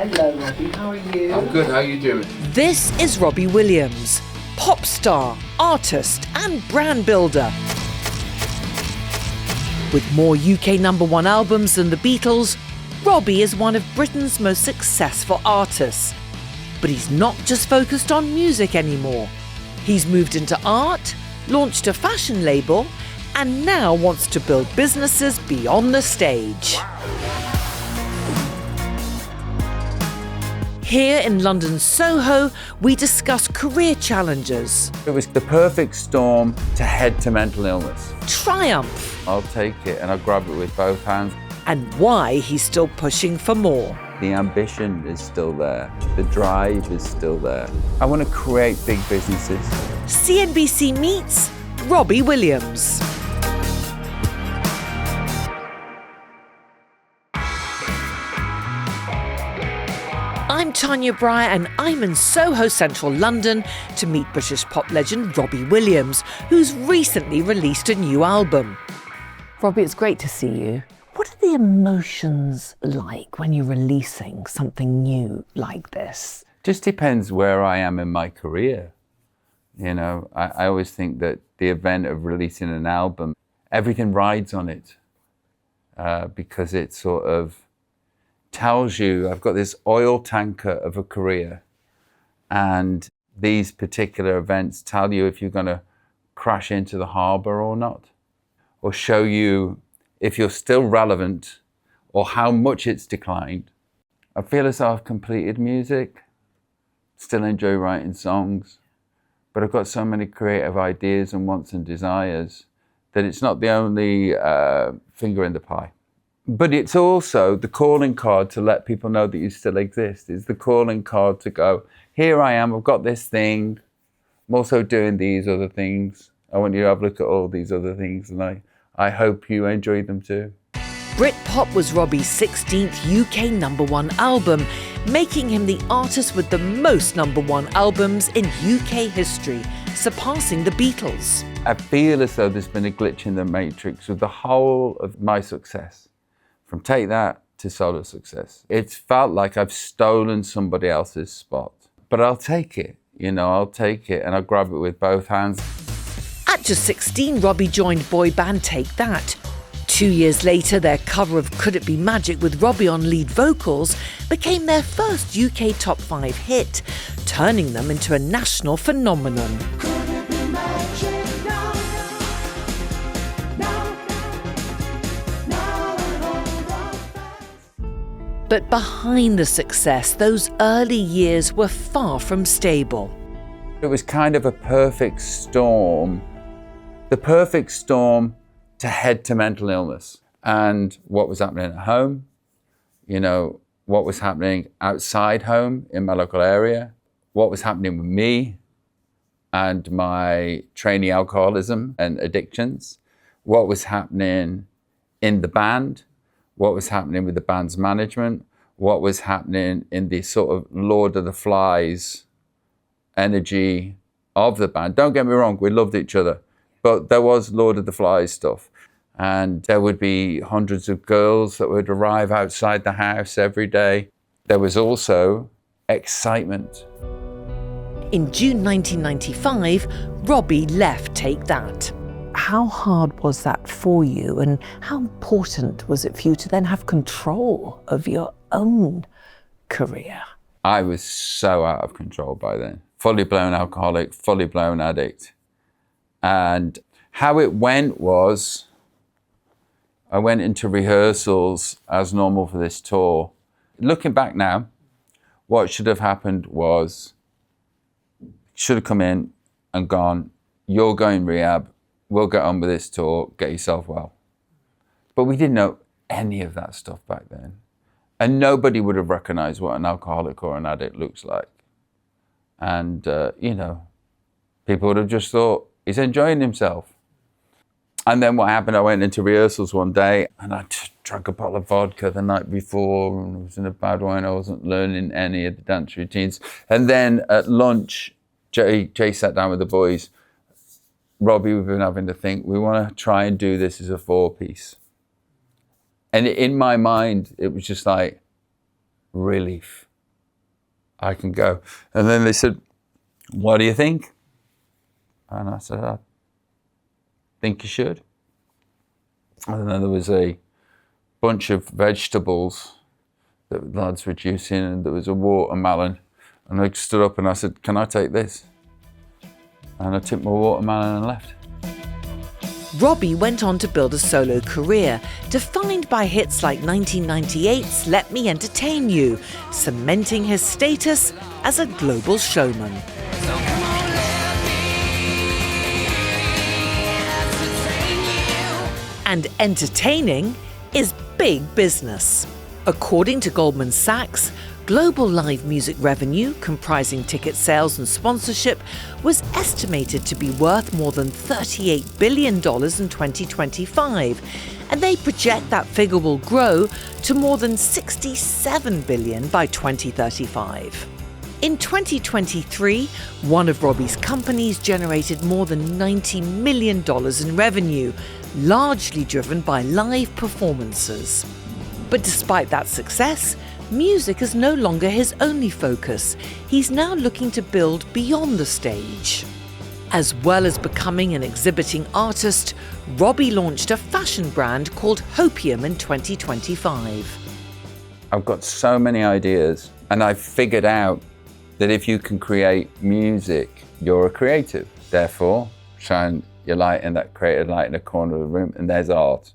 Hello, Robbie. How are you? I'm good. How are you doing? This is Robbie Williams, pop star, artist and brand builder. With more UK #1 albums than the Beatles, Robbie is one of Britain's most successful artists. But he's not just focused on music anymore. He's moved into art, launched a fashion label, and now wants to build businesses beyond the stage. Here in London's Soho, we discuss career challenges. It was the perfect storm to head to mental illness. Triumph. I'll take it and I'll grab it with both hands. And why he's still pushing for more. The ambition is still there. The drive is still there. I want to create big businesses. CNBC Meets, Robbie Williams. I'm Tania Bryer and I'm in Soho, central London to meet British pop legend Robbie Williams, who's recently released a new album. Robbie, it's great to see you. What are the emotions like when you're releasing something new like this? Just depends where I am in my career. You know, I always think that the event of releasing an album, everything rides on it because it sort of tells you, I've got this oil tanker of a career, and these particular events tell you if you're going to crash into the harbour or not, or show you if you're still relevant or how much it's declined. I feel as though I've completed music, still enjoy writing songs, but I've got so many creative ideas and wants and desires that it's not the only finger in the pie. But it's also the calling card to let people know that you still exist. It's the calling card to go, here I am, I've got this thing. I'm also doing these other things. I want you to have a look at all these other things, and I hope you enjoy them too. Britpop was Robbie's 16th UK #1 album, making him the artist with the most #1 albums in UK history, surpassing the Beatles. I feel as though there's been a glitch in the matrix with the whole of my success. From Take That to solo success. It's felt like I've stolen somebody else's spot. But I'll take it, I'll take it and I'll grab it with both hands. At just 16, Robbie joined boy band Take That. 2 years later, their cover of Could It Be Magic with Robbie on lead vocals became their first UK top 5 hit, turning them into a national phenomenon. But behind the success, those early years were far from stable. It was kind of a perfect storm, the perfect storm to head to mental illness. And what was happening at home, what was happening outside home in my local area, what was happening with me and my trainee alcoholism and addictions, what was happening in the band, what was happening with the band's management, what was happening in the sort of Lord of the Flies energy of the band. Don't get me wrong, we loved each other, but there was Lord of the Flies stuff. And there would be hundreds of girls that would arrive outside the house every day. There was also excitement. In June 1995, Robbie left Take That. How hard was that for you, and how important was it for you to then have control of your own career? I was so out of control by then. Fully blown alcoholic, fully blown addict. And how it went was, I went into rehearsals as normal for this tour. Looking back now, what should have happened was, should have come in and gone, you're going rehab, we'll get on with this tour, get yourself well. But we didn't know any of that stuff back then. And nobody would have recognized what an alcoholic or an addict looks like. And, people would have just thought, he's enjoying himself. And then what happened, I went into rehearsals one day and I just drank a bottle of vodka the night before and I was in a bad way and I wasn't learning any of the dance routines. And then at lunch, Jay sat down with the boys. Robbie, we've been having to think, we want to try and do this as a 4-piece. And in my mind, it was just like relief. I can go. And then they said, what do you think? And I said, I think you should. And then there was a bunch of vegetables that the lads were juicing, and there was a watermelon. And I stood up and I said, can I take this? And I took my watermelon and left. Robbie went on to build a solo career, defined by hits like 1998's Let Me Entertain You, cementing his status as a global showman. And entertaining is big business. According to Goldman Sachs, global live music revenue, comprising ticket sales and sponsorship, was estimated to be worth more than $38 billion in 2025, and they project that figure will grow to more than $67 billion by 2035. In 2023, one of Robbie's companies generated more than $90 million in revenue, largely driven by live performances. But despite that success, music is no longer his only focus. He's now looking to build beyond the stage. As well as becoming an exhibiting artist, Robbie launched a fashion brand called Hopeium in 2025. I've got so many ideas, and I've figured out that if you can create music, you're a creative. Therefore, shine your light in that creative light in a corner of the room, and there's art.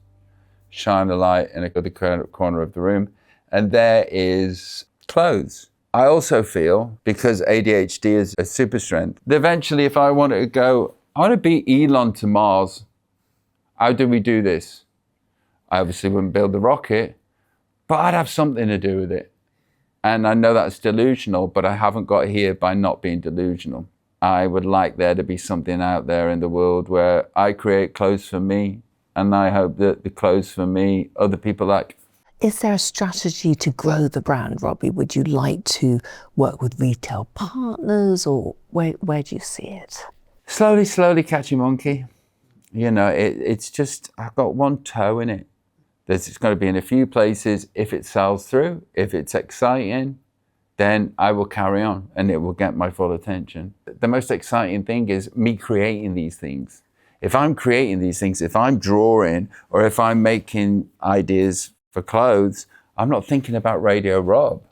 Shine a light in the corner of the room, and there is clothes. I also feel, because ADHD is a super strength, that eventually if I wanted to go, I want to be Elon to Mars. How do we do this? I obviously wouldn't build the rocket, but I'd have something to do with it. And I know that's delusional, but I haven't got here by not being delusional. I would like there to be something out there in the world where I create clothes for me, and I hope that the clothes for me, other people like. Is there a strategy to grow the brand, Robbie? Would you like to work with retail partners, or where do you see it? Slowly catch a monkey. You know, it's just, I've got one toe in it. It's going to be in a few places. If it sells through, if it's exciting, then I will carry on and it will get my full attention. The most exciting thing is me creating these things. If I'm creating these things, if I'm drawing, or if I'm making ideas for clothes, I'm not thinking about Radio Rob.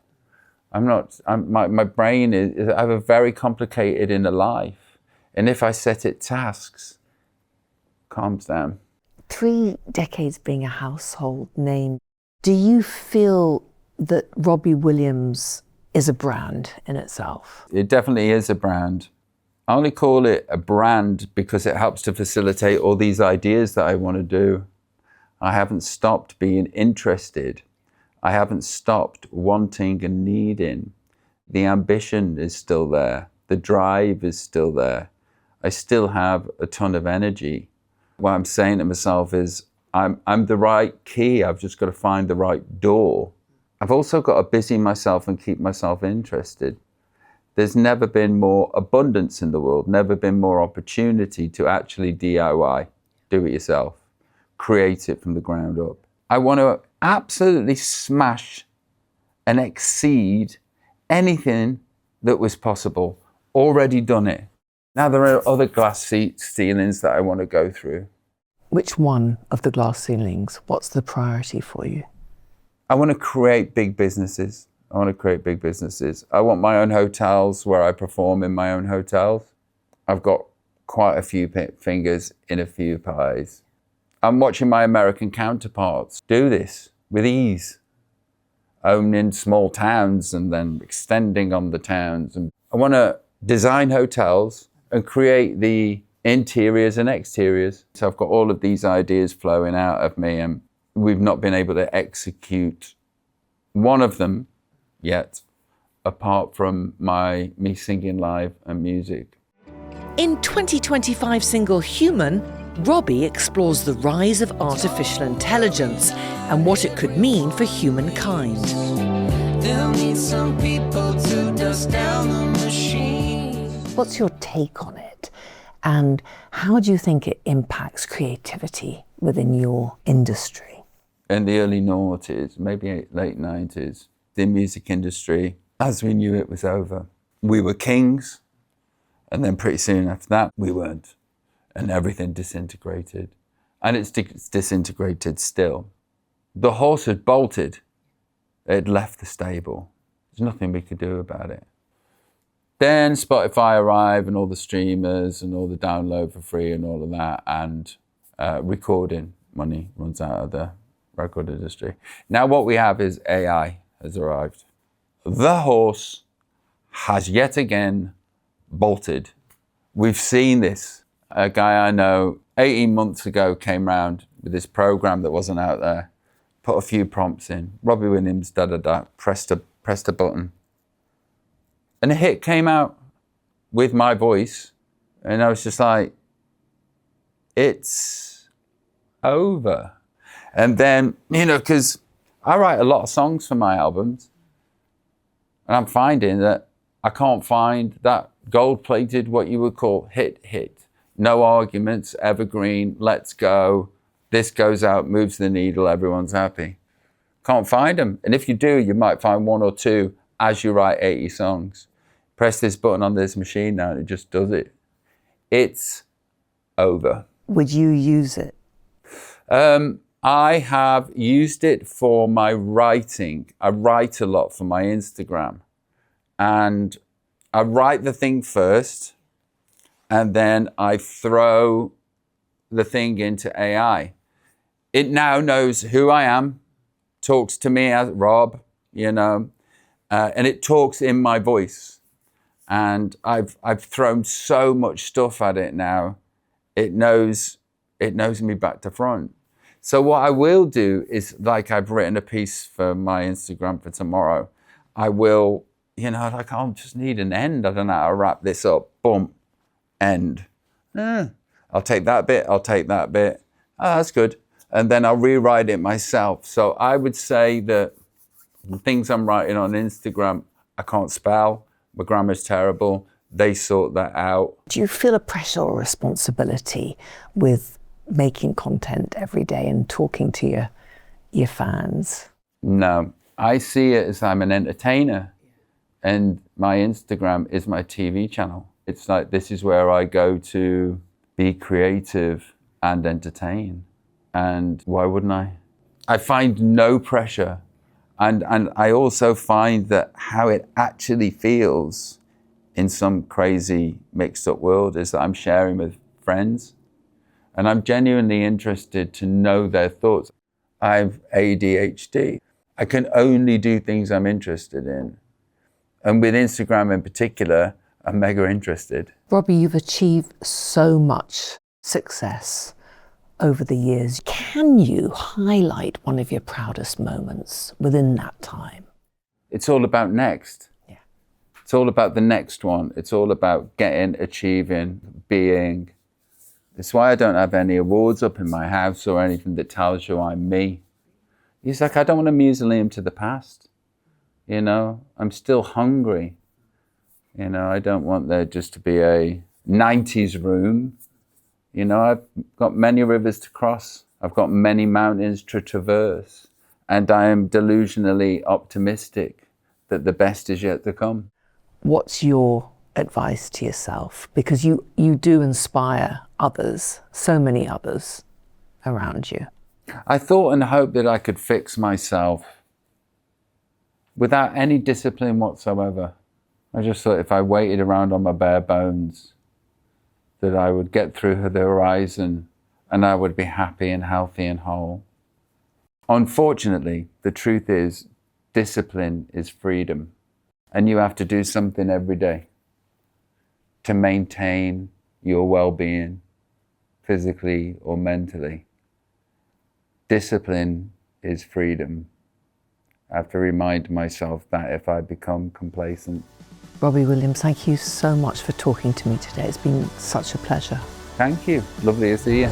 My brain is, I have a very complicated inner life. And if I set it tasks, it calms down. 3 decades being a household name, do you feel that Robbie Williams is a brand in itself? It definitely is a brand. I only call it a brand because it helps to facilitate all these ideas that I want to do. I haven't stopped being interested. I haven't stopped wanting and needing. The ambition is still there. The drive is still there. I still have a ton of energy. What I'm saying to myself is, I'm the right key. I've just got to find the right door. I've also got to busy myself and keep myself interested. There's never been more abundance in the world, never been more opportunity to actually DIY, do it yourself, create it from the ground up. I want to absolutely smash and exceed anything that was possible. Already done it. Now there are other glass ceilings that I want to go through. Which one of the glass ceilings? What's the priority for you? I want to create big businesses. I want my own hotels where I perform in my own hotels. I've got quite a few fingers in a few pies. I'm watching my American counterparts do this with ease, owning small towns and then extending on the towns. And I want to design hotels and create the interiors and exteriors. So I've got all of these ideas flowing out of me, and we've not been able to execute one of them yet, apart from me singing live and music. In 2025 single Human, Robbie explores the rise of artificial intelligence and what it could mean for humankind. They'll need some people to dust down the machine. What's your take on it? And how do you think it impacts creativity within your industry? In the early noughties, maybe late 90s, the music industry as we knew it was over. We were kings, and then pretty soon after that, we weren't. And everything disintegrated. And it's disintegrated still. The horse had bolted. It had left the stable. There's nothing we could do about it. Then Spotify arrived and all the streamers and all the download for free and all of that, and recording money runs out of the record industry. Now what we have is AI has arrived. The horse has yet again bolted. We've seen this. A guy I know 18 months ago came round with this program that wasn't out there, put a few prompts in, Robbie Williams, da-da-da, pressed a button. And a hit came out with my voice. And I was just like, it's over. And then, you know, because I write a lot of songs for my albums. And I'm finding that I can't find that gold-plated, what you would call hit. No arguments, evergreen, let's go. This goes out, moves the needle, everyone's happy. Can't find them. And if you do, you might find one or two as you write 80 songs. Press this button on this machine now and it just does it. It's over. Would you use it? I have used it for my writing. I write a lot for my Instagram. And I write the thing first, and then I throw the thing into AI. It now knows who I am, talks to me as Rob, you know, and it talks in my voice. And I've thrown so much stuff at it now. It knows me back to front. So what I will do is, like I've written a piece for my Instagram for tomorrow, I will, you know, like I'll just need an end. I don't know how to wrap this up. Boom, end. I'll take that bit, I'll take that bit. Oh, that's good. And then I'll rewrite it myself. So I would say that the things I'm writing on Instagram, I can't spell. My grammar's terrible. They sort that out. Do you feel a pressure or responsibility with making content every day and talking to your fans? No, I see it as I'm an entertainer, and my Instagram is my TV channel. It's like, this is where I go to be creative and entertain. And why wouldn't I? I find no pressure. And I also find that how it actually feels in some crazy mixed up world is that I'm sharing with friends. And I'm genuinely interested to know their thoughts. I've ADHD. I can only do things I'm interested in. And with Instagram in particular, I'm mega interested. Robbie, you've achieved so much success over the years. Can you highlight one of your proudest moments within that time? It's all about next. Yeah. It's all about the next one. It's all about getting, achieving, being. It's why I don't have any awards up in my house or anything that tells you I'm me. It's like, I don't want a mausoleum to the past. You know, I'm still hungry. You know, I don't want there just to be a 90s room. You know, I've got many rivers to cross. I've got many mountains to traverse. And I am delusionally optimistic that the best is yet to come. What's your advice to yourself? Because you do inspire others, so many others around you. I thought and hoped that I could fix myself without any discipline whatsoever. I just thought if I waited around on my bare bones, that I would get through the horizon and I would be happy and healthy and whole. Unfortunately, the truth is, discipline is freedom. And you have to do something every day to maintain your well-being, physically or mentally. Discipline is freedom. I have to remind myself that if I become complacent. Robbie Williams, thank you so much for talking to me today. It's been such a pleasure. Thank you. Lovely to see you.